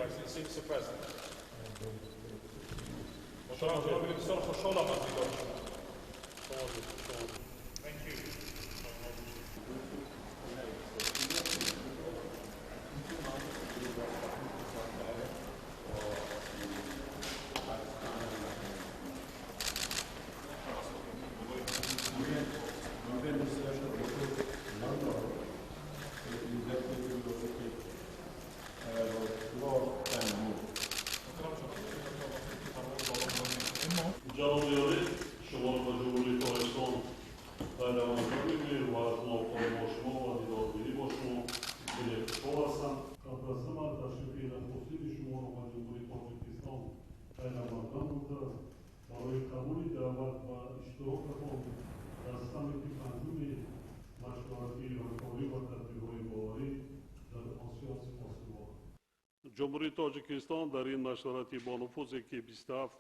Excellency, Mr. President. محترم جناب بسیار خوشحالم از دیدار شما. Thank you. جمهوری تاجیکستان در این مشورتی با نفوذی که 27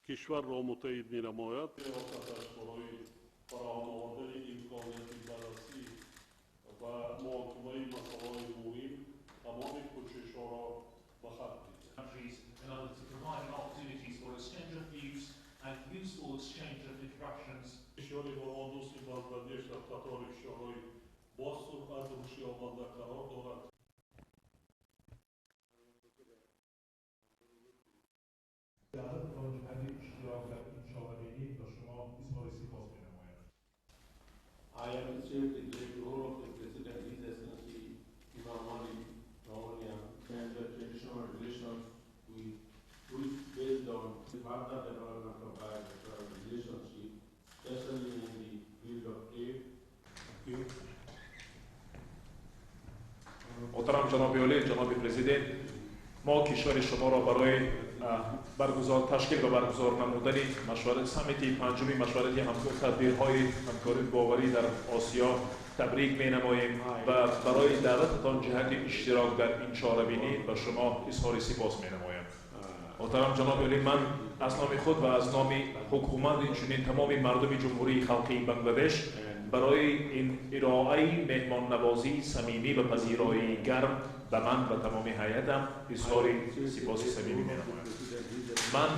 کشور را متحد می نماید برای فراهم آوردن امکانات بررسی و محاکمه مسائل مهم تمام کوشش‌ها را به خط countries in order to provide opportunities for exchange of views and useful exchange of instructions. کشور با دوستی بنگلادش در قطار کشورهای با سرعت رشد یابنده قرار دارد. I appreciate the great role of the President, His Excellency Imam Ali Rawanian, and the traditional relations which based on the further development of bilateral relationship, especially in the field of trade. محترم جناب عالی، جناب پرزیدنت، ما کشور شما را برای تشکیل و برگزار نمودن سمیت پنجمی مشورت تدبیرهای همکاری باوری در آسیا تبریک می نماییم و برای دعوتتان جهت اشتراک در این چهاربینی به شما اظهار سپاس می نمایم. محترم جناب عالی، من از نام خود و از نام حکومت چنین تمام مردم جمهوری خلقی بنگلادش برای این ارائه مهمان نوازی صمیمی و پذیرایی گرم به من و تمام هیئتم اظهار سپاس صمیمی می نمایم. من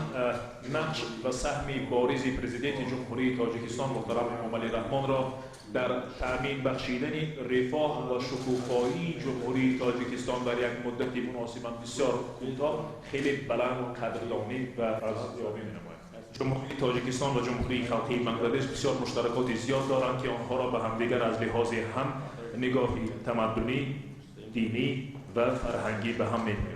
نقش و سهم بارز پرزیدنت جمهوری تاجیکستان محترم امام علی رحمان را در تأمین بخشیدن رفاه و شکوفایی جمهوری تاجیکستان در یک مدت مناسباً بسیار کوتاه خیلی بلند قدردانی و ارزیابی می نمایم. جمهوری تاجیکستان و جمهوری خلقی بنگلادش بسیار مشترکات زیاد دارند که آنها را به همدیگر از لحاظ هم نگاهی تمدنی، دینی و فرهنگی به هم می‌آورند.